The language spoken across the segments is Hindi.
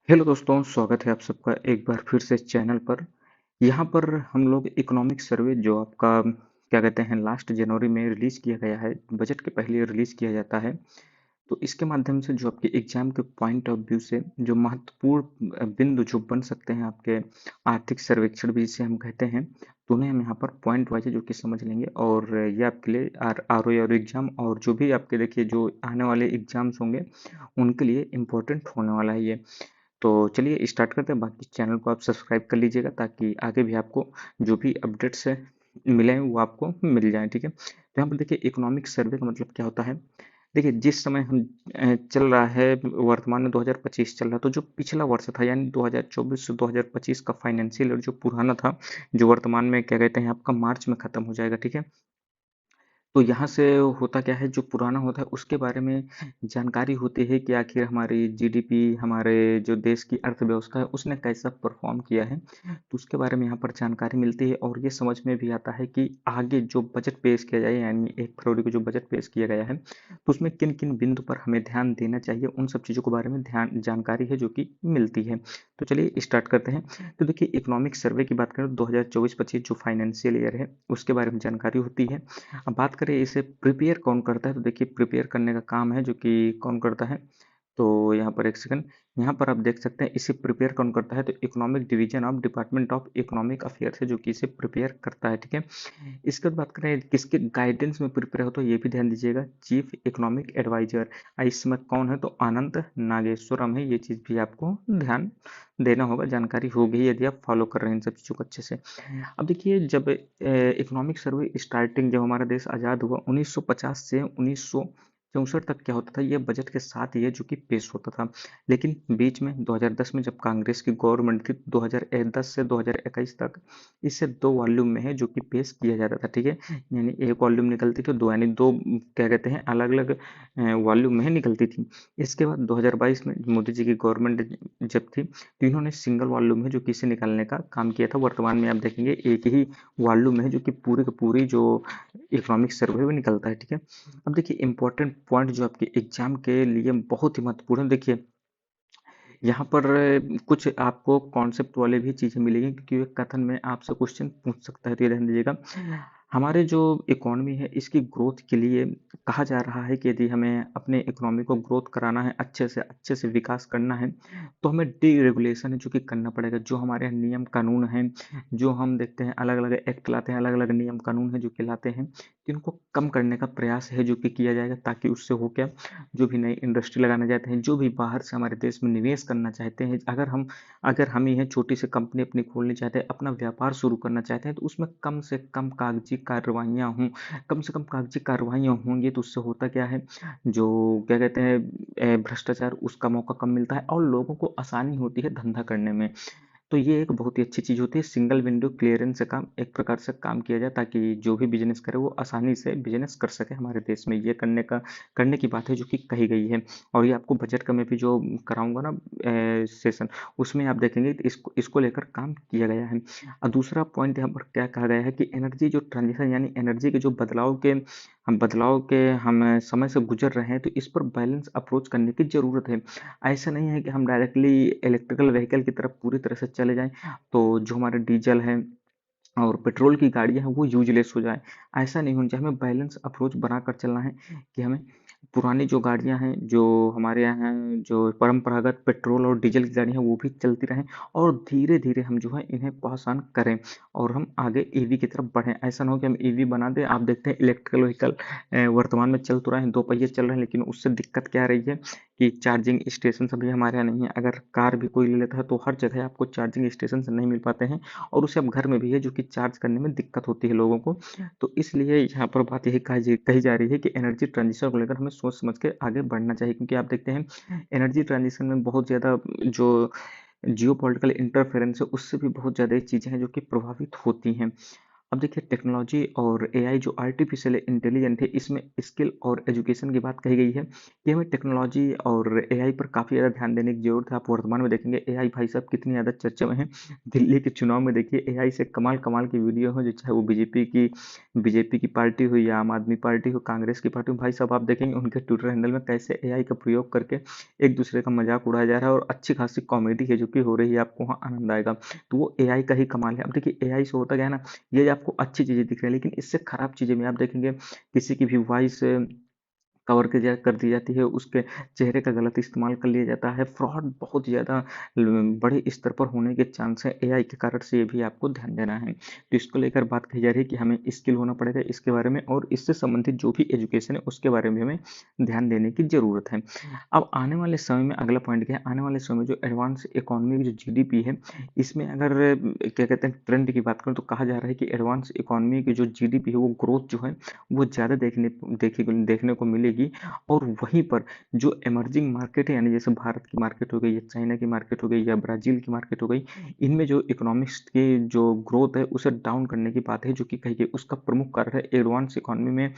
हेलो दोस्तों, स्वागत है आप सबका एक बार फिर से इस चैनल पर। यहाँ पर हम लोग इकोनॉमिक सर्वे जो आपका क्या कहते हैं लास्ट जनवरी में रिलीज़ किया गया है, बजट के पहले रिलीज़ किया जाता है। तो इसके माध्यम से जो आपके एग्जाम के पॉइंट ऑफ व्यू से जो महत्वपूर्ण बिंदु जो बन सकते हैं आपके आर्थिक सर्वेक्षण भी जिसे हम कहते हैं, तो उन्हें हम यहाँ पर पॉइंट वाइज जो कि समझ लेंगे। और ये आपके लिए आर ओ एग्जाम और जो भी आपके देखिए जो आने वाले एग्जाम्स होंगे उनके लिए इम्पोर्टेंट होने वाला है ये। तो चलिए स्टार्ट करते हैं। बाकी चैनल को आप सब्सक्राइब कर लीजिएगा ताकि आगे भी आपको जो भी अपडेट्स है मिले वो आपको मिल जाए, ठीक है। तो यहाँ पर देखिए इकोनॉमिक सर्वे का मतलब क्या होता है। देखिए जिस समय हम चल रहा है वर्तमान में 2025 चल रहा है, तो जो पिछला वर्ष था यानी 2024 से 2025 का फाइनेंशियल ईयर जो पुराना था, जो वर्तमान में क्या कहते हैं आपका मार्च में खत्म हो जाएगा, ठीक है। तो यहाँ से होता क्या है, जो पुराना होता है उसके बारे में जानकारी होती है कि आखिर हमारी जीडीपी, हमारे जो देश की अर्थव्यवस्था है उसने कैसा परफॉर्म किया है। तो उसके बारे में यहाँ पर जानकारी मिलती है और ये समझ में भी आता है कि आगे जो बजट पेश किया जाए यानी 1 फरवरी को जो बजट पेश किया गया है, तो उसमें किन किन बिंदु पर हमें ध्यान देना चाहिए, उन सब चीज़ों के बारे में ध्यान जानकारी है जो कि मिलती है। तो चलिए स्टार्ट करते हैं। तो देखिए इकोनॉमिक सर्वे की बात करें तो 2024-25 जो फाइनेंशियल ईयर है उसके बारे में जानकारी होती है। अब बात करें इसे प्रिपेयर कौन करता है, तो देखिए प्रिपेयर करने का काम है जो कि कौन करता है। तो यहाँ पर एक सेकंड, यहाँ पर आप देख सकते हैं इसे प्रिपेयर कौन करता है, तो economic division of department of economic affairs है जो कि इसे प्रिपेयर करता है, ठीक है। इसके बाद बात करें किसके गाइडेंस में प्रिपेयर होता है, ये भी ध्यान दीजिएगा, चीफ इकोनॉमिक एडवाइजर। इस समय कौन है, तो आनंद नागेश्वरम है। ये चीज़ भी आपको ध्यान देना होगा, जानकारी होगी यदि आप फॉलो कर रहे हैं इन सब चीज़ों को अच्छे से। अब देखिए जब इकोनॉमिक सर्वे स्टार्टिंग जब हमारा देश आज़ाद हुआ 1950 से 1964 तक क्या होता था, ये बजट के साथ ही है जो कि पेश होता था। लेकिन बीच में 2010 में जब कांग्रेस की गवर्नमेंट थी, 2010 से 2021 तक इसे 2 वॉल्यूम में है जो कि पेश किया जाता था, ठीक है। यानी एक वॉल्यूम निकलती थी, दो यानी दो क्या कहते हैं अलग अलग वॉल्यूम में निकलती थी। इसके बाद 2022 में मोदी जी की गवर्नमेंट जब थी, तो इन्होंने सिंगल वॉल्यूम है जो कि इसे निकालने का काम किया था। वर्तमान में आप देखेंगे एक ही वॉल्यूम है जो कि पूरी की पूरी जो इकोनॉमिक सर्वे में निकलता है, ठीक है। अब देखिए इंपॉर्टेंट पॉइंट जो आपके एग्जाम के लिए बहुत ही महत्वपूर्ण है। देखिए यहाँ पर कुछ आपको कॉन्सेप्ट वाले भी चीज़ें मिलेंगी क्योंकि एक कथन में आपसे क्वेश्चन पूछ सकता है, तो ये ध्यान दीजिएगा। हमारे जो इकोनॉमी है इसकी ग्रोथ के लिए कहा जा रहा है कि यदि हमें अपने इकोनॉमी को ग्रोथ कराना है, अच्छे से विकास करना है, तो हमें डीरेगुलेशन है जो कि करना पड़ेगा। जो हमारे यहाँ नियम कानून हैं, जो हम देखते हैं अलग अलग एक्ट लाते हैं, अलग अलग नियम कानून है जो कि लाते हैं, तो इनको कम करने का प्रयास है जो कि किया जाएगा, ताकि उससे हो क्या, जो भी नई इंडस्ट्री लगाना चाहते हैं, जो भी बाहर से हमारे देश में निवेश करना चाहते हैं, अगर हम ही हैं छोटी सी कंपनी अपनी खोलनी चाहते हैं, अपना व्यापार शुरू करना चाहते हैं, तो उसमें कम से कम कागजी कार्रवाइयाँ हों। कम से कम कागजी कार्रवाइयाँ होंगी तो उससे होता क्या है, जो क्या कहते हैं भ्रष्टाचार, उसका मौका कम मिलता है और लोगों को आसानी होती है धंधा करने में। तो ये एक बहुत ही अच्छी चीज़ होती है। सिंगल विंडो क्लियरेंस से काम एक प्रकार से काम किया जाए ताकि जो भी बिजनेस करे वो आसानी से बिजनेस कर सके हमारे देश में। ये करने की बात है जो कि कही गई है। और ये आपको बजट का मैं भी जो कराऊंगा ना सेशन, उसमें आप देखेंगे तो इसको लेकर काम किया गया है। और दूसरा पॉइंट यहाँ पर क्या कहा गया है कि एनर्जी जो ट्रांजिशन यानी एनर्जी के जो बदलाव के हम समय से गुजर रहे हैं, तो इस पर बैलेंस अप्रोच करने की ज़रूरत है। ऐसा नहीं है कि हम डायरेक्टली इलेक्ट्रिकल व्हीकल की तरफ पूरी तरह से चले जाएं, तो जो हमारे डीजल है और पेट्रोल की गाड़ियां हैं वो यूजलेस हो जाए। ऐसा नहीं होना चाहिए, हमें बैलेंस अप्रोच बनाकर चलना है कि हमें पुरानी जो गाड़ियां हैं, जो हमारे यहाँ हैं, जो परंपरागत पेट्रोल और डीजल की गाड़ियां हैं वो भी चलती रहें, और धीरे धीरे हम जो है इन्हें पास ऑन करें और हम आगे ईवी की तरफ बढ़ें। ऐसा ना हो कि हम ईवी बना दें। आप देखते हैं इलेक्ट्रिकल व्हीकल वर्तमान में चल तो रहे हैं, 2 पहिए चल रहे हैं, लेकिन उससे दिक्कत क्या आ रही है कि चार्जिंग स्टेशन अभी हमारे यहाँ नहीं है। अगर कार भी कोई ले लेता है तो हर जगह आपको चार्जिंग स्टेशन नहीं मिल पाते हैं, और उसे अब घर में भी है जो कि चार्ज करने में दिक्कत होती है लोगों को। तो इसलिए यहाँ पर बात यही कही जा रही है कि एनर्जी ट्रांजिशन को लेकर हमें सोच समझ के आगे बढ़ना चाहिए, क्योंकि आप देखते हैं एनर्जी ट्रांजिशन में बहुत ज़्यादा जो जियो पॉलिटिकल इंटरफेरेंस है उससे भी बहुत ज़्यादा चीज़ें हैं जो कि प्रभावित होती हैं। अब देखिए टेक्नोलॉजी और एआई जो आर्टिफिशियल इंटेलिजेंट है इसमें स्किल और एजुकेशन की बात कही गई है कि हमें टेक्नोलॉजी और एआई पर काफ़ी ज़्यादा ध्यान देने की जरूरत है। आप वर्तमान में देखेंगे एआई भाई साहब कितनी ज़्यादा चर्चा में है। दिल्ली के चुनाव में देखिए एआई से कमाल कमाल की वीडियो हो, जो चाहे वो बीजेपी की पार्टी हो या आम आदमी पार्टी हो, कांग्रेस की पार्टी हो, भाई साहब आप देखेंगे उनके ट्विटर हैंडल में कैसे एआई का प्रयोग करके एक दूसरे का मजाक उड़ाया जा रहा है और अच्छी खासी कॉमेडी है जो कि हो रही है, आपको वहाँ आनंद आएगा। तो वो एआई का ही कमाल है। अब देखिए एआई से होता क्या है ना, ये आपको अच्छी चीज़ें दिख रही हैं, लेकिन इससे खराब चीज़ें भी आप देखेंगे। किसी की भी वॉइस कवर कर दी जाती है, उसके चेहरे का गलत इस्तेमाल कर लिया जाता है, फ्रॉड बहुत ज़्यादा बड़े स्तर पर होने के चांस है एआई के कारण से, ये भी आपको ध्यान देना है। तो इसको लेकर बात कही जा रही है कि हमें स्किल होना पड़ेगा इसके बारे में, और इससे संबंधित जो भी एजुकेशन है उसके बारे में हमें ध्यान देने की ज़रूरत है। अब आने वाले समय में अगला पॉइंट क्या है, आने वाले समय में जो एडवांस इकोनॉमी की जो जीडीपी है, इसमें अगर क्या कहते हैं ट्रेंड की बात करूँ तो कहा जा रहा है कि एडवांस इकोनॉमी की जो जीडीपी है वो ग्रोथ जो है वो ज़्यादा देखने को मिलेगी। और वहीं पर जो इमर्जिंग मार्केट है, यानी जैसे भारत की मार्केट हो गई या चाइना की मार्केट हो गई या ब्राज़ील की मार्केट हो गई, इनमें जो इकोनॉमिक्स की जो ग्रोथ है उसे डाउन करने की बात है जो कि कही गई। उसका प्रमुख कारण है एडवांस इकोनॉमी में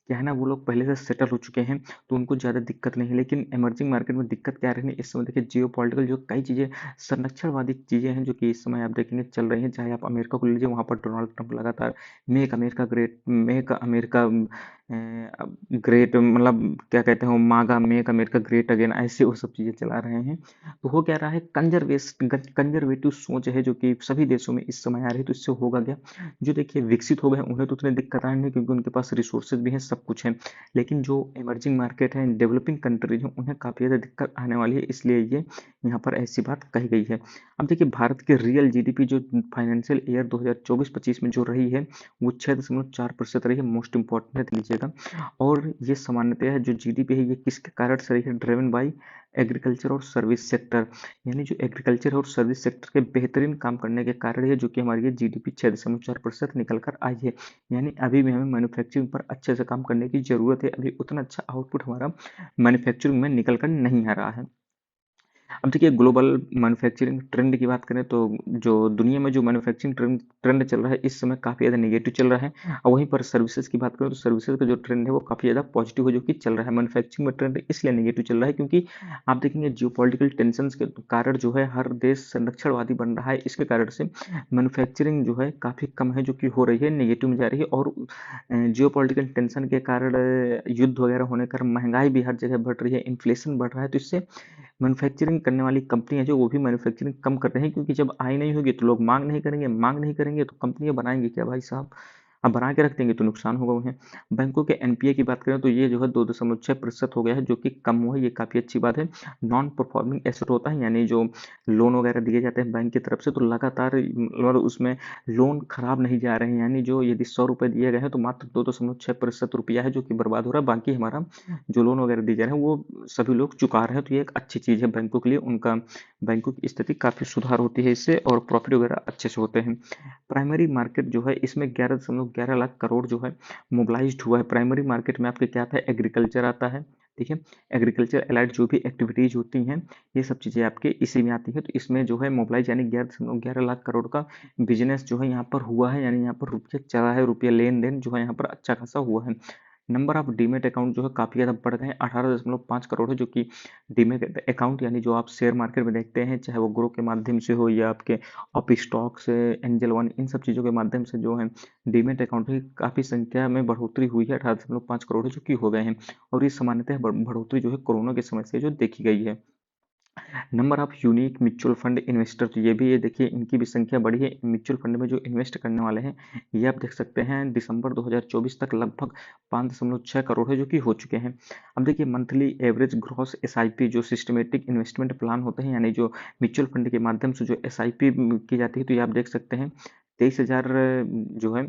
क्या है ना, वो लोग पहले से सेटल हो चुके हैं तो उनको ज़्यादा दिक्कत नहीं है। लेकिन इमर्जिंग मार्केट में दिक्कत क्या आ रही है इस समय, देखिए जियोपॉलिटिकल जो कई चीज़ें संरक्षणवादी चीज़ें हैं जो कि इस समय आप देखेंगे चल रही हैं। चाहे आप अमेरिका को लीजिए, वहाँ पर डोनाल्ड ट्रंप लगातार मेक अमेरिका ग्रेट, मतलब क्या कहते हैं वो मागा मेक अमेरिका ग्रेट अगेन, ऐसे वो सब चीज़ें चला रहे हैं। तो हो क्या रहा है, कंजर्वेटिव सोच है जो कि सभी देशों में इस समय आ रही है। तो इससे होगा क्या, जो देखिए विकसित हो गए हैं उन्हें तो उतनी दिक्कत आनी नहीं क्योंकि उनके पास रिसोर्सेज भी हैं, सब कुछ है। लेकिन जो इमर्जिंग मार्केट है, डेवलपिंग कंट्रीज हैं, उन्हें काफ़ी ज़्यादा दिक्कत आने वाली है, इसलिए ये यहाँ पर ऐसी बात कही गई है। अब देखिए भारत की रियल जीडीपी जो फाइनेंशियल ईयर 2024-25 में जो रही है वो 6.4% रही है। मोस्ट इंपॉर्टेंट है, लीजिएगा। और ये सामान्यतः जो जीडीपी है ये किसके कारण से रही है, ड्रिवन बाई एग्रीकल्चर और सर्विस सेक्टर, यानी जो एग्रीकल्चर और सर्विस सेक्टर के बेहतरीन काम करने के कारण है जो कि हमारी ये जीडीपी 6.4% निकल कर आई है। यानी अभी भी हमें मैन्युफैक्चरिंग पर अच्छे से काम करने की ज़रूरत है, अभी उतना अच्छा आउटपुट हमारा मैन्युफैक्चरिंग में निकल कर नहीं आ रहा है। अब देखिए ग्लोबल मैन्युफैक्चरिंग ट्रेंड की बात करें तो जो दुनिया में जो मैन्युफैक्चरिंग ट्रेंड ट्रेंड चल रहा है इस समय काफ़ी ज़्यादा नेगेटिव चल रहा है। और वहीं पर सर्विसेज की बात करें तो सर्विसेज का जो ट्रेंड है वो काफ़ी ज़्यादा पॉजिटिव है जो कि चल रहा है। मैन्युफैक्चरिंग में ट्रेंड इसलिए नेगेटिव चल रहा है क्योंकि आप देखेंगे जियोपॉलिटिकल टेंशन के कारण जो है हर देश संरक्षणवादी बन रहा है, इसके कारण से मैन्युफैक्चरिंग जो है काफ़ी कम है जो कि हो रही है, नेगेटिव में जा रही है। और जियोपॉलिटिकल टेंशन के कारण युद्ध वगैरह होने का महंगाई भी हर जगह बढ़ रही है, इन्फ्लेशन बढ़ रहा है। तो इससे मैन्युफैक्चरिंग करने वाली कंपनियाँ जो वो भी मैन्युफैक्चरिंग कम कर रहे हैं क्योंकि जब आय नहीं होगी तो लोग मांग नहीं करेंगे तो कंपनियाँ बनाएंगी क्या भाई साहब। अब बना के रख देंगे तो नुकसान होगा उन्हें। बैंकों के एनपीए की बात करें तो ये जो है 2.6% हो गया है जो कि कम हुआ है, ये काफ़ी अच्छी बात है। नॉन परफॉर्मिंग एसेट होता है यानी जो लोन वगैरह दिए जाते हैं बैंक की तरफ से तो लगातार मतलब उसमें लोन खराब नहीं जा रहे हैं, यानी जो यदि 100 रुपये दिए गए हैं तो मात्र 2.6% रुपया है जो कि बर्बाद हो रहा है, बाकी हमारा जो लोन वगैरह दिए जा रहे हैं वो सभी लोग चुका रहे हैं। तो ये एक अच्छी चीज़ है बैंकों के लिए, उनका बैंकों की स्थिति काफ़ी सुधार होती है इससे और प्रॉफिट वगैरह अच्छे से होते हैं। प्राइमरी मार्केट जो है इसमें 11.11 लाख करोड़ जो है मोबिलाइज्ड हुआ है। प्राइमरी मार्केट में आपके क्या आता है, एग्रीकल्चर आता है, ठीक है। एग्रीकल्चर एलाइड जो भी एक्टिविटीज़ होती हैं ये सब चीज़ें आपके इसी में आती हैं। तो इसमें जो है मोबिलाइज यानी 11.11 लाख करोड़ का बिजनेस जो है यहाँ पर हुआ है, यानी यहाँ पर रुपया चला है, रुपया लेन देन जो है यहाँ पर अच्छा खासा हुआ है। नंबर ऑफ डीमेट अकाउंट जो है काफ़ी ज़्यादा बढ़ गए हैं, 18.5 करोड़ है जो कि डीमेट अकाउंट यानी जो आप शेयर मार्केट में देखते हैं चाहे वो ग्रो के माध्यम से हो या आपके अप स्टॉक से, एंजल वन, इन सब चीज़ों के माध्यम से जो है डीमेट अकाउंट की काफ़ी संख्या में बढ़ोतरी हुई है, 18.5 करोड़ है जो कि हो गए हैं। और ये सामान्यतः बढ़ोतरी जो है कोरोना के समय से जो देखी गई है। Number of unique mutual fund investor, तो ये भी ये देखिए इनकी भी संख्या बढ़ी है। म्यूचुअल फंड में जो इन्वेस्ट करने वाले हैं ये आप देख सकते हैं दिसंबर 2024 तक लगभग 5.6 करोड़ है जो कि हो चुके हैं। अब देखिए मंथली एवरेज ग्रॉस एसआईपी जो सिस्टमेटिक इन्वेस्टमेंट प्लान होते हैं यानी जो म्यूचुअल फंड के माध्यम से जो एसआईपी की जाती है तो ये आप देख सकते हैं 23,000 जो है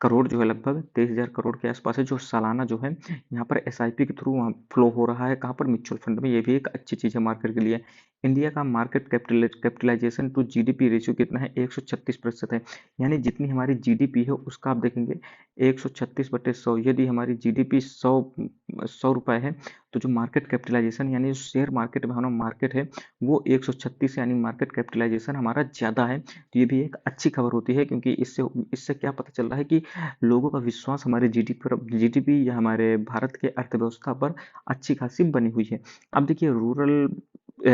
करोड़ जो है लगभग 23,000 करोड़ के आसपास है जो सालाना जो है यहाँ पर एसआईपी के थ्रू फ्लो हो रहा है। कहाँ पर, म्यूचुअल फंड में। ये भी एक अच्छी चीज़ है मार्केट के लिए। इंडिया का market capitalisation to GDP ratio कितना है, 136% है। यानी जितनी हमारी जीडीपी है उसका आप देखेंगे 136/100, यदि हमारी जीडीपी 100 रुपये है तो जो मार्केट कैपिटलाइजेशन यानी जो शेयर मार्केट में हमारा मार्केट है वो 136 यानी मार्केट कैपिटलाइजेशन हमारा ज़्यादा है। तो ये भी एक अच्छी खबर होती है, क्योंकि इससे इससे क्या पता चल रहा है कि लोगों का विश्वास हमारे जीडीपी या हमारे भारत के अर्थव्यवस्था पर अच्छी खासी बनी हुई है। अब देखिए रूरल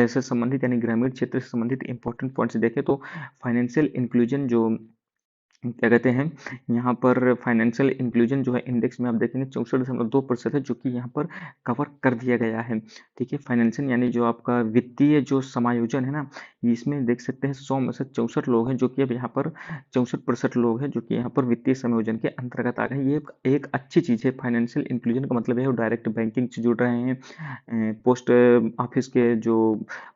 से संबंधित यानी ग्रामीण क्षेत्र से संबंधित इंपॉर्टेंट पॉइंट्स देखें तो फाइनेंशियल इंक्लूजन जो क्या कहते हैं, यहाँ पर फाइनेंशियल इंक्लूजन जो है इंडेक्स में आप देखेंगे 64.2% है, जो कि यहाँ पर कवर कर दिया गया है। ठीक है, फाइनेंशियल यानी जो आपका वित्तीय जो समायोजन है ना, इसमें देख सकते हैं 100 में से 64 लोग हैं जो कि अब यहाँ पर 64% लोग हैं जो कि यहाँ पर वित्तीय समायोजन के अंतर्गत आ गए हैं। ये एक अच्छी चीज़ है। फाइनेंशियल इंक्लूजन का मतलब है वो डायरेक्ट बैंकिंग से जुड़ रहे हैं, ऑफिस के जो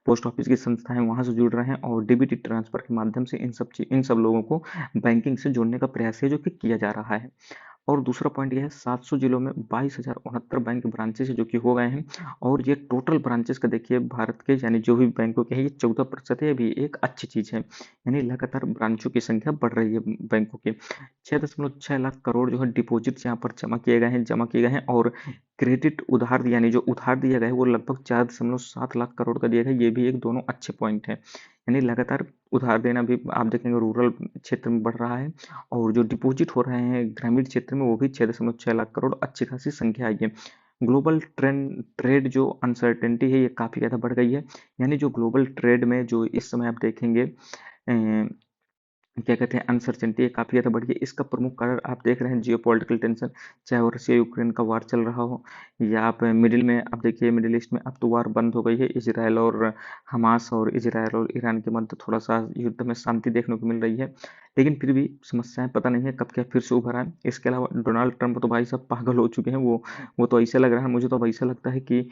पोस्ट ऑफिस की संस्था है वहाँ से जुड़ रहे हैं, और डीबीटी ट्रांसफर के माध्यम से इन सब लोगों को बैंकिंग से जोड़ने का प्रयास है जो कि किया जा रहा है। और दूसरा पॉइंट ये है 700 जिलों में 22,069 बैंक ब्रांचेस जो कि हो गए हैं, और ये टोटल ब्रांचेस का देखिए भारत के यानी जो भी बैंकों के हैं ये 14% है। ये भी एक अच्छी चीज़ है, यानी लगातार ब्रांचों की संख्या बढ़ रही है बैंकों के। 6.6 लाख करोड़ जो है डिपॉजिट्स यहाँ पर जमा किए गए हैं, और क्रेडिट उधार यानी जो उधार दिया गया है वो लगभग 4.7 लाख करोड़ का दिया गया है। ये भी एक दोनों अच्छे पॉइंट है, यानी लगातार उधार देना भी आप देखेंगे रूरल क्षेत्र में बढ़ रहा है, और जो डिपॉजिट हो रहे हैं ग्रामीण क्षेत्र में वो भी 6.6 लाख करोड़ अच्छी खासी संख्या आई है। ग्लोबल ट्रेड जो अनसर्टेनिटी है ये काफ़ी ज़्यादा बढ़ गई है, यानी जो ग्लोबल ट्रेड में जो इस समय आप देखेंगे क्या कहते हैं अनसर्टेनिटी काफ़ी ज़्यादा बढ़ गई। इसका प्रमुख कारण आप देख रहे हैं जियोपॉलिटिकल टेंशन, चाहे वो रशिया यूक्रेन का वार चल रहा हो, या आप मिडिल में आप देखिए मिडिल ईस्ट में अब तो वार बंद हो गई है। इजराइल और हमास और इजराइल और ईरान के मध्य थोड़ा सा युद्ध में शांति देखने को मिल रही है, लेकिन फिर भी समस्याएं पता नहीं है कब क्या फिर से उभर आए। इसके अलावा डोनाल्ड ट्रंप तो भाई साहब पागल हो चुके हैं। वो तो ऐसा लग रहा है, मुझे तो अब ऐसा लगता है कि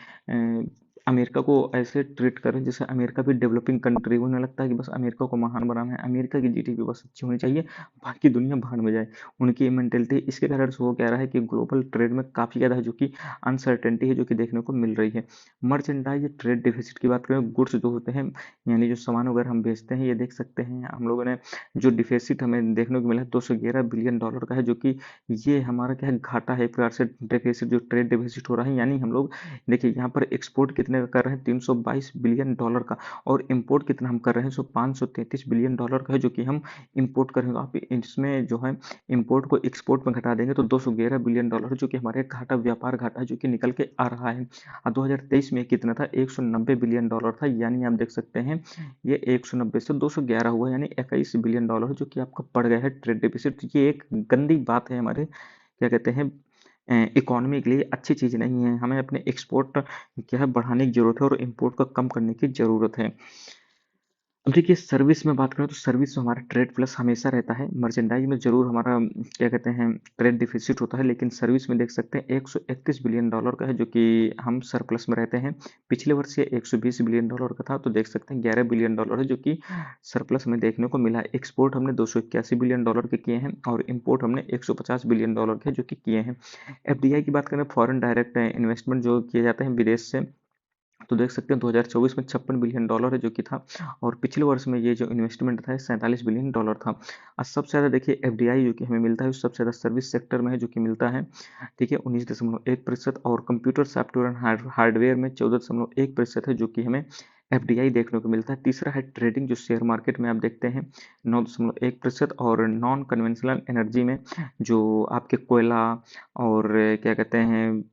अमेरिका को ऐसे ट्रीट करें जैसे अमेरिका भी डेवलपिंग कंट्री। उन्हें लगता है कि बस अमेरिका को महान बनाना है, अमेरिका की जीडीपी बस अच्छी होनी चाहिए, बाकी दुनिया भाड़ में जाए, उनकी मेंटेलिटी। इसके कारण से वो कह रहा है कि ग्लोबल ट्रेड में काफ़ी ज़्यादा है जो कि अनसर्टेनिटी है जो कि देखने को मिल रही है। मर्चेंडाइज ट्रेड डिफिसिट की बात करें, गुड्स जो होते हैं यानी जो सामान वगैरह हम बेचते हैं, ये देख सकते हैं हम लोगों ने जो डिफिसिट हमें देखने को मिला है $211 बिलियन का है, जो कि ये हमारा क्या है घाटा है। एक प्रकार से डिफिसिट जो ट्रेड डिफिसिट हो रहा है, यानी हम लोग देखिए यहाँ पर एक्सपोर्ट कितने का कर रहे हैं $322 बिलियन का, और इंपोर्ट कितना हम कर रहे हैं $533 बिलियन का है जो कि हम इंपोर्ट कर रहे हैं। तो आप इसमें जो है इंपोर्ट को एक्सपोर्ट में घटा देंगे तो $211 बिलियन जो कि हमारे घाटा व्यापार घाटा है जो कि निकल के आ रहा है। 2023 में कितना था, $190 बिलियन था, यानी आप देख सकते हैं ये 190 से 211 हुआ, यानी $21 बिलियन जो कि आपका बढ़ गया है ट्रेड डिफिसिट। ये एक गंदी बात है हमारे क्या कहते हैं इकोनॉमी के लिए अच्छी चीज़ नहीं है। हमें अपने एक्सपोर्ट क्या है बढ़ाने की ज़रूरत है, और इम्पोर्ट को कम करने की ज़रूरत है। अब देखिए सर्विस में बात करें तो सर्विस में हमारा ट्रेड प्लस हमेशा रहता है। मर्चेंडाइज में ज़रूर हमारा क्या कहते हैं ट्रेड डिफिसिट होता है, लेकिन सर्विस में देख सकते हैं $131 बिलियन का है जो कि हम सरप्लस में रहते हैं। पिछले वर्ष ये $120 बिलियन का था, तो देख सकते हैं $11 बिलियन है जो कि सरप्लस में देखने को मिला है। एक्सपोर्ट हमने $281 बिलियन के किए हैं, और इम्पोर्ट हमने $150 बिलियन के जो कि किए हैं। एफडीआई की बात करें, फॉरेन डायरेक्ट इन्वेस्टमेंट जो किए जाते हैं विदेश से, तो देख सकते हैं 2024 में $56 बिलियन है जो कि था, और पिछले वर्ष में ये जो इन्वेस्टमेंट था $47 बिलियन था। और सबसे ज़्यादा देखिए एफडीआई जो कि हमें मिलता है सबसे ज़्यादा सर्विस सेक्टर में है जो कि मिलता है, ठीक है 19.1%, और कंप्यूटर सॉफ्टवेयर एंड हार्डवेयर में 14.1% है जो कि हमें एफडीआई देखने को मिलता है। तीसरा है ट्रेडिंग जो शेयर मार्केट में आप देखते हैं 9.1%, और नॉन कन्वेंशनल एनर्जी में जो आपके कोयला और क्या कहते हैं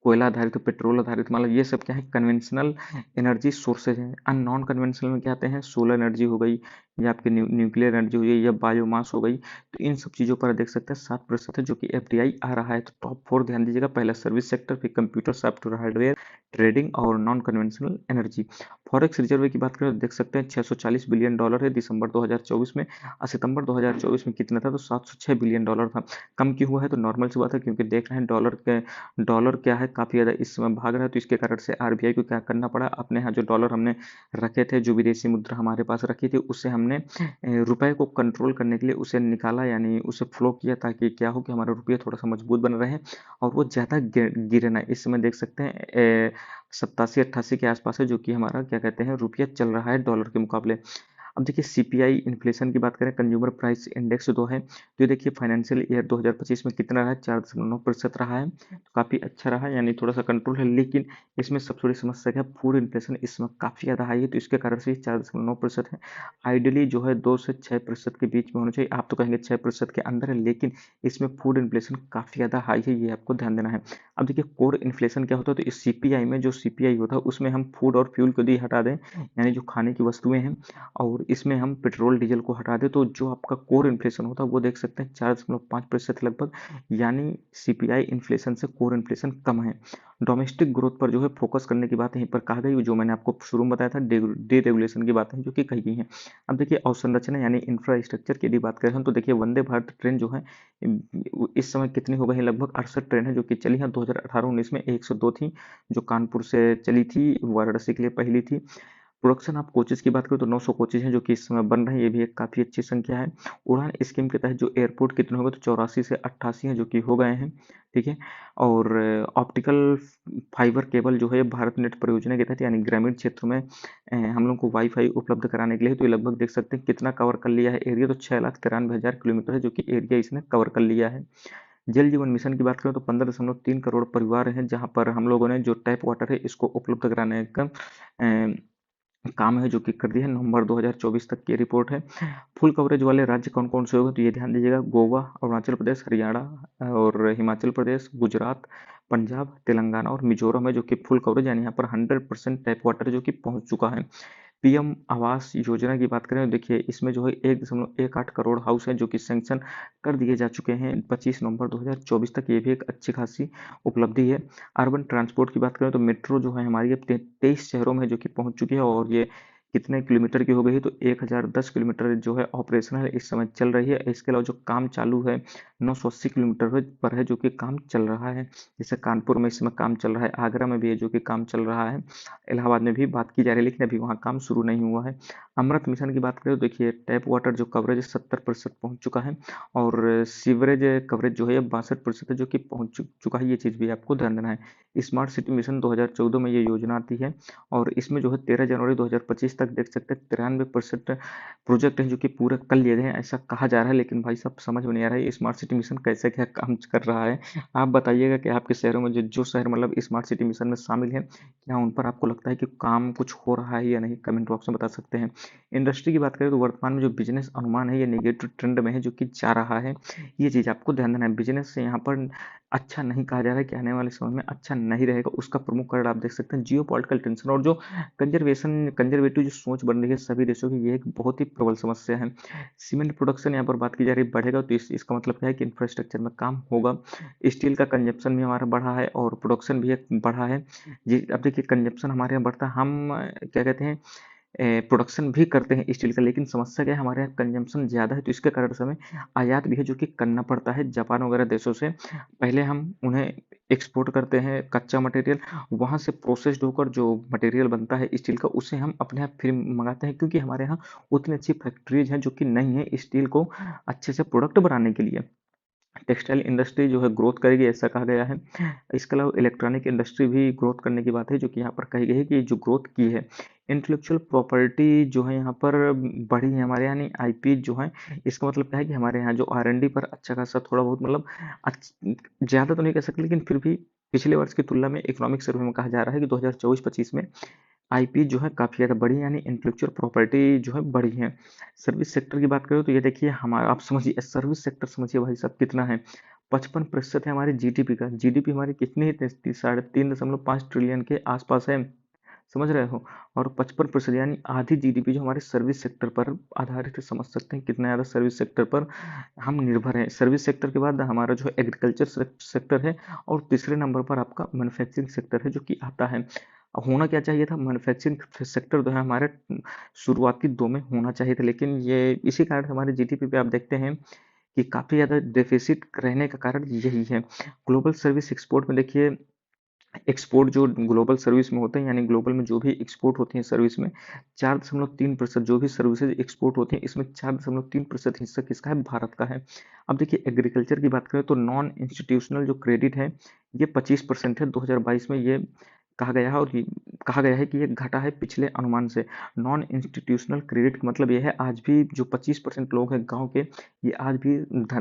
कोयला आधारित, पेट्रोल आधारित, मतलब ये सब क्या है कन्वेंशनल एनर्जी सोर्सेज हैं। और नॉन कन्वेंशनल में क्या आते हैं सोलर एनर्जी हो गई, या आपकी न्यूक्लियर एनर्जी हो गई, या बायोमास हो गई। तो इन सब चीज़ों पर देख सकते हैं 7% है जो कि एफडीआई आ रहा है। तो टॉप 4 ध्यान दीजिएगा, पहला सर्विस सेक्टर, फिर कंप्यूटर सॉफ्टवेयर हार्डवेयर, ट्रेडिंग और non conventional energy. Forex reserve की बात करें तो देख सकते हैं $640 बिलियन है दिसंबर 2024 में, और सितंबर 2024 में कितना था तो $706 बिलियन था। कम क्यों हुआ है तो नॉर्मल सी बात है, क्योंकि देख रहे हैं डॉलर क्या है काफ़ी ज़्यादा इस समय भाग रहा है, तो इसके कारण से आरबीआई को क्या करना पड़ा, अपने यहाँ जो डॉलर हमने रखे थे, जो विदेशी मुद्रा हमारे पास रखी थी, उससे हमने रुपए को कंट्रोल करने के लिए उसे निकाला, यानी उसे फ्लो किया, ताकि क्या हो कि हमारा रुपया थोड़ा सा मजबूत बन रहे और वो ज़्यादा गिरे ना। इस समय देख सकते हैं 87-88 के आसपास है जो कि हमारा क्या कहते हैं रुपया चल रहा है डॉलर के मुकाबले। अब देखिए सीपीआई इन्फ्लेशन की बात करें, कंज्यूमर प्राइस इंडेक्स जो है, तो ये देखिए फाइनेंशियल ईयर 2025 में कितना रहा है, 4.9% रहा है, तो काफ़ी अच्छा रहा है, यानी थोड़ा सा कंट्रोल है। लेकिन इसमें सबसे बड़ी समस्या क्या है, फूड इन्फ्लेशन इस समय काफ़ी ज़्यादा हाई है, तो इसके कारण से 4.9% है। आइडियली जो है 2 से 6% के बीच में होना चाहिए। आप तो कहेंगे 6% के अंदर है, लेकिन इसमें फूड इन्फ्लेशन काफ़ी ज़्यादा हाई है, ये आपको ध्यान देना है। अब देखिए कोर इन्फ्लेशन क्या होता है, तो इस सीपीआई में जो सीपीआई होता है उसमें हम फूड और फ्यूल को यदि हटा दें, यानी जो खाने की वस्तुएं हैं, और इसमें हम पेट्रोल डीजल को हटा दें, तो जो आपका कोर इन्फ्लेशन होता है वो देख सकते हैं 4.5% लगभग, यानी सीपीआई इन्फ्लेशन से कोर इन्फ्लेशन कम है। डोमेस्टिक ग्रोथ पर जो है फोकस करने की बात यहीं पर कहा गई, जो मैंने आपको शुरू में बताया था, डीरेगुलेशन की बातें जो कि कही गई हैं। अब देखिए अवसंरचना यानी इंफ्रास्ट्रक्चर की यदि बात करें हम, तो देखिए वंदे भारत ट्रेन जो है इस समय कितनी हो गई है, लगभग 68 ट्रेन है जो कि चली है। 2018-19 में 102 थी जो कानपुर से चली थी, वाराणसी के लिए पहली थी। प्रोडक्शन ऑफ कोचेज़ की बात करें तो 900 कोचेज़ हैं जो कि इस समय बन रहे हैं, ये भी एक काफ़ी अच्छी संख्या है। उड़ान स्कीम के तहत जो एयरपोर्ट कितने हो गए, तो 84 से 88 हैं जो कि हो गए हैं, ठीक है। और ऑप्टिकल फाइबर केबल जो है भारत नेट परियोजना के तहत, यानी ग्रामीण क्षेत्र में हम लोग को वाईफाई उपलब्ध कराने के लिए, तो ये लगभग देख सकते हैं कितना कवर कर लिया है एरिया, तो 6,93,000 किलोमीटर है जो कि एरिया इसने कवर कर लिया है। जल जीवन मिशन की बात करें तो 15.3 करोड़ परिवार हैं जहां पर हम लोगों ने जो टैप वाटर है इसको उपलब्ध कराने का काम है जो कि कर दिया है। नवंबर 2024 तक की रिपोर्ट है। फुल कवरेज वाले राज्य कौन कौन से होंगे, तो ये ध्यान दीजिएगा, गोवा, अरुणाचल प्रदेश, हरियाणा और हिमाचल प्रदेश, गुजरात, पंजाब, तेलंगाना और मिजोरम है जो कि फुल कवरेज, यानी यहाँ पर 100% टैप वाटर जो कि पहुंच चुका है। पीएम आवास योजना की बात करें तो देखिए इसमें जो है 1.18 करोड़ हाउस है जो कि सैंक्शन कर दिए जा चुके हैं 25 नवंबर 2024 तक, ये भी एक अच्छी खासी उपलब्धि है। अर्बन ट्रांसपोर्ट की बात करें तो मेट्रो जो है हमारी अब 23 शहरों में जो कि पहुंच चुकी है, और ये कितने किलोमीटर की हो गई है, तो 1010 किलोमीटर जो है ऑपरेशनल इस समय चल रही है। इसके अलावा जो काम चालू है 980 किलोमीटर पर है जो कि काम चल रहा है। जैसे कानपुर में इस समय काम चल रहा है, आगरा में भी है जो कि काम चल रहा है, इलाहाबाद में भी बात की जा रही है, लेकिन अभी वहाँ काम शुरू नहीं हुआ है। अमृत मिशन की बात करें तो देखिए टैप वाटर जो कवरेज 70% पहुँच चुका है, और सीवरेज कवरेज जो है 62% है जो कि पहुँच चुका है, ये चीज़ भी आपको ध्यान देना है। स्मार्ट सिटी मिशन 2014 में ये योजना आती है, और इसमें जो है 13 जनवरी 2025 तक देख सकते हैं 93% प्रोजेक्ट हैं जो कि पूरे कर लिए गए हैं, ऐसा कहा जा रहा है। लेकिन भाई साहब समझ में नहीं आ रहा है स्मार्ट सिटी मिशन कैसे क्या काम कर रहा है। आप बताइएगा कि आपके शहरों में जो जो शहर मतलब स्मार्ट सिटी मिशन में शामिल है, क्या उन पर आपको लगता है कि काम कुछ हो रहा है या नहीं, कमेंट बॉक्स में बता सकते हैं। इंडस्ट्री की बात करें तो वर्तमान में जो बिजनेस अनुमान है ये नेगेटिव ट्रेंड में है जो कि जा रहा है, ये चीज़ आपको ध्यान देना है। बिजनेस से यहाँ पर अच्छा नहीं कहा जा रहा है कि आने वाले समय में अच्छा नहीं रहेगा, उसका प्रमुख कारण आप देख सकते हैं जियो पॉलिटिकल टेंशन और जो कंजर्वेटिव जो सोच बन रही है सभी देशों की, ये एक बहुत ही प्रबल समस्या है। सीमेंट प्रोडक्शन यहाँ पर बात की जा रही है बढ़ेगा, तो इसका मतलब क्या है कि इंफ्रास्ट्रक्चर में काम होगा। स्टील का कंजप्शन भी हमारा बढ़ा है और प्रोडक्शन भी एक बढ़ा है। जी अब देखिए कंजप्शन हमारे यहाँ बढ़ता है, हम क्या कहते हैं प्रोडक्शन भी करते हैं स्टील का, लेकिन समस्या क्या है हमारे यहाँ कंजम्पशन ज़्यादा है, तो इसके कारण से हमें आयात भी है जो कि करना पड़ता है जापान वगैरह देशों से। पहले हम उन्हें एक्सपोर्ट करते हैं कच्चा मटेरियल, वहाँ से प्रोसेस्ड होकर जो मटेरियल बनता है स्टील का उसे हम अपने यहाँ फिर मंगाते हैं, क्योंकि हमारे यहाँ उतनी अच्छी फैक्ट्रीज हैं जो कि नहीं है स्टील को अच्छे से प्रोडक्ट बनाने के लिए। टेक्सटाइल इंडस्ट्री जो है ग्रोथ करेगी ऐसा कहा गया है। इसके अलावा इलेक्ट्रॉनिक इंडस्ट्री भी ग्रोथ करने की बात है जो कि यहाँ पर कही गई है कि जो ग्रोथ की है। इंटेलेक्चुअल प्रॉपर्टी जो है यहाँ पर बढ़ी है हमारे यहाँ, यानी आईपी जो है, इसका मतलब क्या है कि हमारे यहाँ जो आर&डी पर अच्छा खासा थोड़ा बहुत मतलब ज़्यादा तो नहीं कह सकते, लेकिन फिर भी पिछले वर्ष की तुलना में इकोनॉमिक सर्वे में कहा जा रहा है कि 2024-25 में आईपी जो है काफ़ी ज़्यादा बढ़ी, यानी इंटेलेक्चुअल प्रॉपर्टी जो है बढ़ी है। सर्विस सेक्टर की बात करें तो ये देखिए हमारा आप समझिए सर्विस सेक्टर समझिए भाई साहब कितना है, 55% है हमारे जीडीपी का। जीडीपी हमारी कितनी है, 3.5 ट्रिलियन के आसपास है, समझ रहे हो। और 55% यानी आधी जीडीपी जो हमारे सर्विस सेक्टर पर आधारित है, समझ सकते हैं कितना ज़्यादा सर्विस सेक्टर पर हम निर्भर हैं। सर्विस सेक्टर के बाद हमारा जो है एग्रीकल्चर सेक्टर है, और तीसरे नंबर पर आपका मैन्युफैक्चरिंग सेक्टर है जो कि आता है। होना क्या चाहिए था, मैन्युफैक्चरिंग सेक्टर जो है हमारे शुरुआती दो में होना चाहिए था, लेकिन ये इसी कारण हमारे जीडीपी पे आप देखते हैं कि काफ़ी ज़्यादा डेफिसिट रहने का कारण यही है। ग्लोबल सर्विस एक्सपोर्ट में देखिए एक्सपोर्ट जो ग्लोबल सर्विस में होते हैं, यानी ग्लोबल में जो भी एक्सपोर्ट होती हैं सर्विस में 4.3% जो भी सर्विसेज एक्सपोर्ट होती हैं इसमें 4.3% हिस्सा किसका है, भारत का है। अब देखिए एग्रीकल्चर की बात करें तो नॉन इंस्टीट्यूशनल जो क्रेडिट है ये 25% है 2022 में, ये कहा गया है, और कहा गया है कि ये घटा है पिछले अनुमान से। नॉन इंस्टीट्यूशनल क्रेडिट का मतलब ये है, आज भी जो 25% लोग हैं गांव के, ये आज भी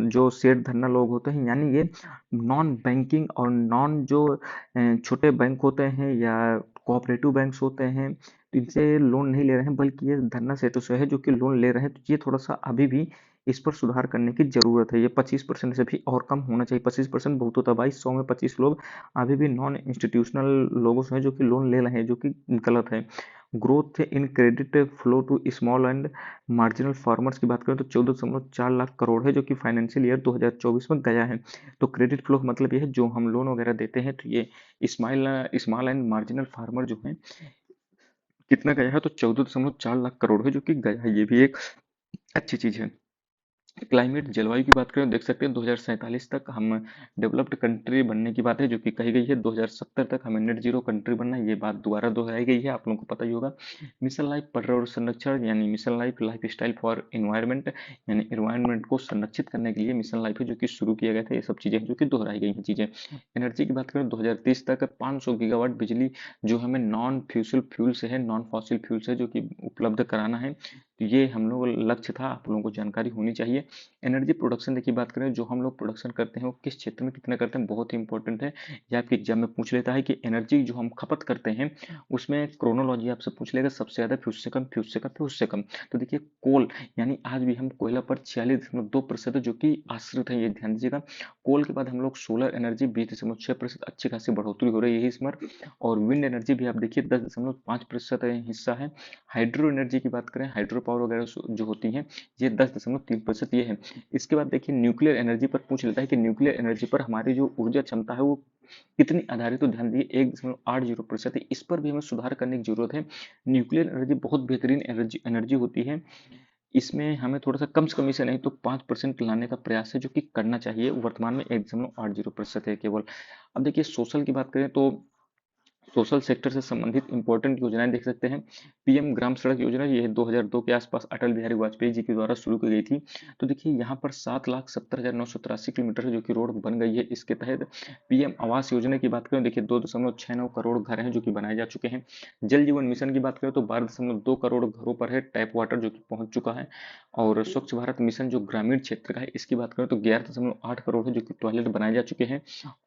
जो सेठ धन्ना लोग होते हैं, यानी ये नॉन बैंकिंग और नॉन जो छोटे बैंक होते हैं या कोऑपरेटिव बैंक्स होते हैं, तो इनसे लोन नहीं ले रहे हैं, बल्कि ये धन्ना सेठों से है जो कि लोन ले रहे हैं। तो ये थोड़ा सा अभी भी इस पर सुधार करने की जरूरत है। ये 25% से भी और कम होना चाहिए। 25% बहुत होता है भाई, 100 में 25 लोग अभी भी नॉन इंस्टीट्यूशनल लोगों से हैं जो कि लोन ले रहे हैं, जो कि गलत है। Growth in credit flow to small and marginal farmers की बात करें तो 14.4 लाख करोड़ है, जो कि फाइनेंशियल ईयर 2024 में गया है। तो क्रेडिट फ्लो का मतलब ये है, जो हम लोन वगैरह देते हैं, तो ये स्मॉल एंड मार्जिनल फार्मर जो है कितना गया है, तो 14.4 लाख करोड़ है, जो कि गया है। ये भी एक अच्छी चीज है। क्लाइमेट जलवायु की बात करें तो देख सकते हैं 2047 तक हम डेवलप्ड कंट्री बनने की बात है जो कि कही गई है। 2070 तक हमें नेट जीरो कंट्री बनना है, ये बात दोबारा दोहराई गई है, आप लोगों को पता ही होगा। मिशन लाइफ पर्यावरण संरक्षण, यानी mission life life style for environment, यानी इन्वायरमेंट को संरक्षित करने के लिए मिशन लाइफ है जो कि शुरू किया गया था। ये सब चीजें हैं जो कि दोहराई गई हैं चीजें। एनर्जी की बात करें 2030 तक 500 गीगावाट बिजली जो हमें नॉन फ्यूसल फ्यूल से है, नॉन फॉसिल फ्यूल से, जो कि उपलब्ध कराना है। तो ये हम लोग लक्ष्य था, आप लोगों को जानकारी होनी चाहिए। एनर्जी प्रोडक्शन की बात करें, जो हम लोग प्रोडक्शन करते हैं वो किस क्षेत्र में कितना करते हैं, बहुत ही इंपॉर्टेंट है। ये आपके एग्जाम में पूछ लेता है कि एनर्जी जो हम खपत करते हैं उसमें क्रोनोलॉजी आपसे पूछ लेगा, सबसे ज्यादा फ्यूज से कम, फ्यूज से कम, फ्यूज से कम। तो देखिए कोल, यानी आज भी हम कोयला पर 46.2% है जो कि आश्रित है, ये ध्यान दीजिएगा। कोल के बाद हम लोग सोलर एनर्जी 20.6%, अच्छी खासी बढ़ोतरी हो रही है इस बार। और विंड एनर्जी भी आप देखिए 10.5% हिस्सा है। हाइड्रो एनर्जी की बात करें, हाइड्रो पावर वगैरह जो होती है, ये 10.3% ये है। इसके बाद देखिए न्यूक्लियर एनर्जी पर पूछ लेता है कि न्यूक्लियर एनर्जी पर हमारी जो ऊर्जा क्षमता है वो कितनी आधारित, तो ध्यान दीजिए 1.80% है। इस पर भी हमें सुधार करने की जरूरत है। न्यूक्लियर एनर्जी बहुत बेहतरीन एनर्जी एनर्जी होती है, इसमें हमें थोड़ा सा कम से कम, इसे नहीं तो 5% लाने का प्रयास है जो कि करना चाहिए। वर्तमान में 1.80% है केवल। अब देखिए सोशल की बात करें तो सोशल सेक्टर से संबंधित इंपॉर्टेंट योजनाएं देख सकते हैं। पीएम ग्राम सड़क योजना, ये 2002 के आसपास अटल बिहारी वाजपेयी जी के द्वारा शुरू की गई थी। तो देखिए यहाँ पर 7,70,983 किलोमीटर जो कि रोड बन गई है। इसके तहत पीएम आवास योजना की बात करें, देखिए 2.69 करोड़ घर हैं जो कि बनाए जा चुके हैं। जल जीवन मिशन की बात करें तो 12.2 करोड़ घरों पर है टैप वाटर जो कि पहुंच चुका है। और स्वच्छ भारत मिशन जो ग्रामीण क्षेत्र का है, इसकी बात करें तो 11.8 करोड़ है जो कि टॉयलेट बनाए जा चुके हैं।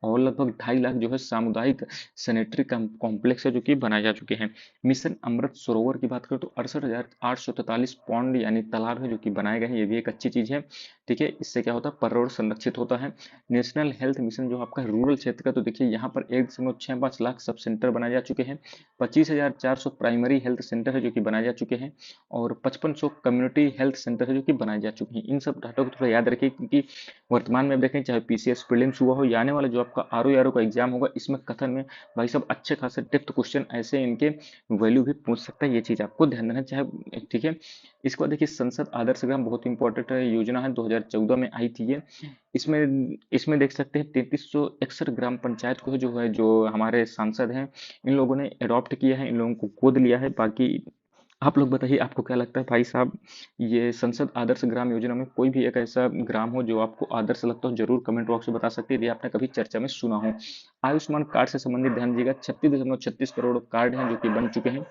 और लगभग 2.5 लाख जो है सामुदायिक सैनिटरी कॉम्प्लेक्स है जो कि बनाए जा चुके हैं। मिशन अमृत सरोवर की बात करें तो 68,843 पौंड यानी तालाब है जो कि बनाए गए हैं, ये भी एक अच्छी चीज है। ठीक है, इससे क्या होता है, पर्यावरण संरक्षित होता है। नेशनल हेल्थ मिशन जो आपका रूरल क्षेत्र का, तो देखिए यहाँ पर 1.65 लाख सब सेंटर बनाए जा चुके हैं। 25,400 प्राइमरी हेल्थ सेंटर है जो कि बनाए जा चुके हैं। और 5500 कम्युनिटी हेल्थ सेंटर है जो कि बनाए जा चुके हैं। इन सब डाटा को थोड़ा याद रखिए, क्योंकि वर्तमान में देखें चाहे पीसीएस प्रीलिम्स हुआ हो या आने वाला जो आपका आरओ का एग्जाम होगा, इसमें कथन में भाई सब अच्छे खासे डेप्थ क्वेश्चन ऐसे इनके वैल्यू भी पूछ सकता है, ये चीज आपको ध्यान देना चाहे। ठीक है, इसके बाद देखिए संसद आदर्श ग्राम बहुत इंपॉर्टेंट है, योजना है 2014 में आई थी ये। इसमें इसमें देख सकते हैं 3361 ग्राम पंचायत को जो है, जो हमारे सांसद हैं, इन लोगों ने अडॉप्ट किया है, इन लोगों को गोद लिया है। बाकी आप लोग बताइए आपको क्या लगता है भाई साहब, ये संसद आदर्श ग्राम योजना में कोई भी एक ऐसा ग्राम हो जो आपको आदर्श लगता हो, जरूर कमेंट बॉक्स में बता सकते हैं यदि आपने कभी चर्चा में सुना हो। आयुष्मान कार्ड से संबंधित ध्यान दीजिएगा, 36.36 करोड़ कार्ड हैं जो कि बन चुके हैं।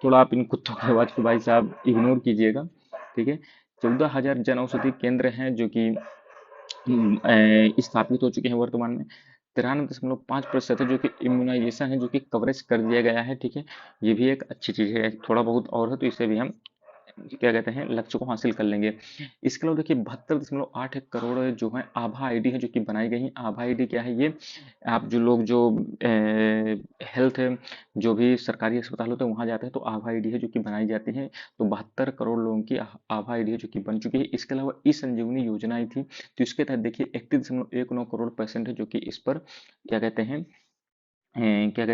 थोड़ा आप इन कुत्तों की आवाज को भाई साहब इग्नोर कीजिएगा। ठीक है, 14,000 जन औषधि केंद्र हैं जो कि स्थापित हो चुके हैं वर्तमान में। 93.5% है जो कि इम्यूनाइजेशन है जो कि कवरेज कर दिया गया है। ठीक है, ये भी एक अच्छी चीज है, थोड़ा बहुत और है तो इसे भी हम क्या कहते हैं लक्ष्य को हासिल कर लेंगे। इसके अलावा देखिए 72.81 करोड़ जो है आभा आईडी है जो कि बनाई गई है। आभा आईडी क्या है, ये आप जो लोग जो हेल्थ जो भी सरकारी अस्पताल होते हैं वहां जाते हैं तो आभा आईडी है जो कि बनाई जाती है। तो 72 करोड़ लोगों की आभा आईडी है जो कि बन चुकी है। इसके अलावा ई संजीवनी योजना आई थी, तो इसके तहत देखिए 31.19 करोड़ पेशेंट है जो कि इस पर क्या कहते हैं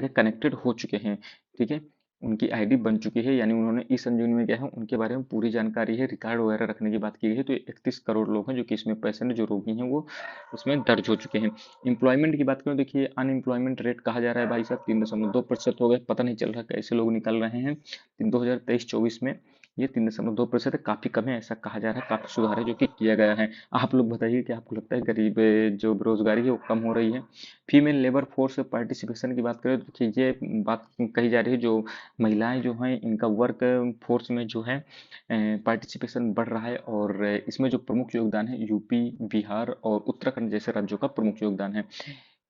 कनेक्टेड हो चुके हैं। ठीक है, उनकी आईडी बन चुकी है, यानी उन्होंने ई संजीवनी में क्या है उनके बारे में पूरी जानकारी है, रिकॉर्ड वगैरह रखने की बात की गई है। तो 31 करोड़ लोग हैं जो कि इसमें पेशेंट जो रोगी हैं वो उसमें दर्ज हो चुके हैं। एम्प्लॉयमेंट की बात करें, देखिए अनएम्प्लॉयमेंट रेट कहा जा रहा है भाई साहब 3.2% हो गए, पता नहीं चल रहा कैसे लोग निकल रहे हैं 2023-24 में। ये 3.2% है, काफ़ी कम है ऐसा कहा जा रहा है, काफ़ी सुधार है जो कि किया गया है। आप लोग बताइए कि आपको लगता है गरीब जो बेरोजगारी है वो कम हो रही है? फीमेल लेबर फोर्स पार्टिसिपेशन की बात करें तो देखिए ये बात कही जा रही है, जो महिलाएं जो हैं इनका वर्क फोर्स में जो है पार्टिसिपेशन बढ़ रहा है, और इसमें जो प्रमुख योगदान है यूपी, बिहार और उत्तराखंड जैसे राज्यों का प्रमुख योगदान है।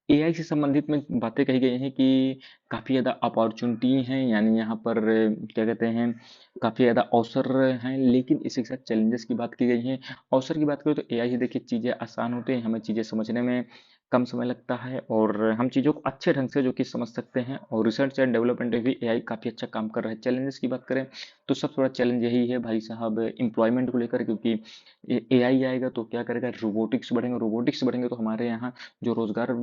एआई से संबंधित में बातें कही गई हैं कि काफ़ी ज़्यादा अपॉर्चुनिटी हैं, यानी यहाँ पर क्या कहते हैं, काफ़ी ज़्यादा अवसर हैं, लेकिन इसी के साथ चैलेंजेस की बात की गई है। अवसर की बात करें तो एआई से देखिए चीज़ें आसान होती हैं, हमें चीज़ें समझने में कम समय लगता है और हम चीज़ों को अच्छे ढंग से जो कि समझ सकते हैं, और रिसर्च एंड डेवलपमेंट में भी एआई काफ़ी अच्छा काम कर रहा है। चैलेंजेस की बात करें तो सबसे बड़ा चैलेंज यही है भाई साहब, एम्प्लॉयमेंट को लेकर, क्योंकि एआई आएगा तो क्या करेगा, रोबोटिक्स बढ़ेंगे तो हमारे यहाँ जो रोजगार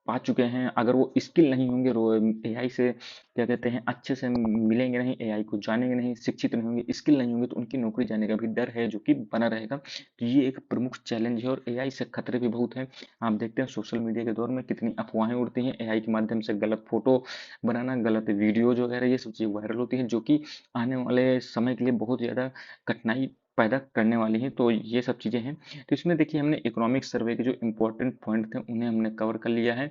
पा चुके हैं, अगर वो स्किल नहीं होंगे, एआई से क्या कहते हैं अच्छे से मिलेंगे नहीं, एआई को जानेंगे नहीं, शिक्षित नहीं होंगे, स्किल नहीं होंगे, तो उनकी नौकरी जाने का भी डर है जो कि बना रहेगा। तो ये एक प्रमुख चैलेंज है, और एआई से खतरे भी बहुत हैं। आप देखते हैं सोशल मीडिया के दौर में कितनी अफवाहें उड़ती हैं एआई के माध्यम से, गलत फोटो बनाना, गलत वीडियोज वगैरह, ये सब चीज़ वायरल होती हैं जो कि आने वाले समय के लिए बहुत ज़्यादा कठिनाई पैदा करने वाली हैं। तो ये सब चीज़ें हैं। तो इसमें देखिए हमने इकोनॉमिक सर्वे के जो इंपॉर्टेंट पॉइंट थे उन्हें हमने कवर कर लिया है।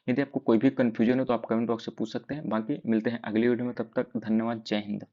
यदि आपको कोई भी कन्फ्यूजन हो तो आप कमेंट बॉक्स से पूछ सकते हैं। बाकी मिलते हैं अगली वीडियो में, तब तक धन्यवाद, जय हिंद।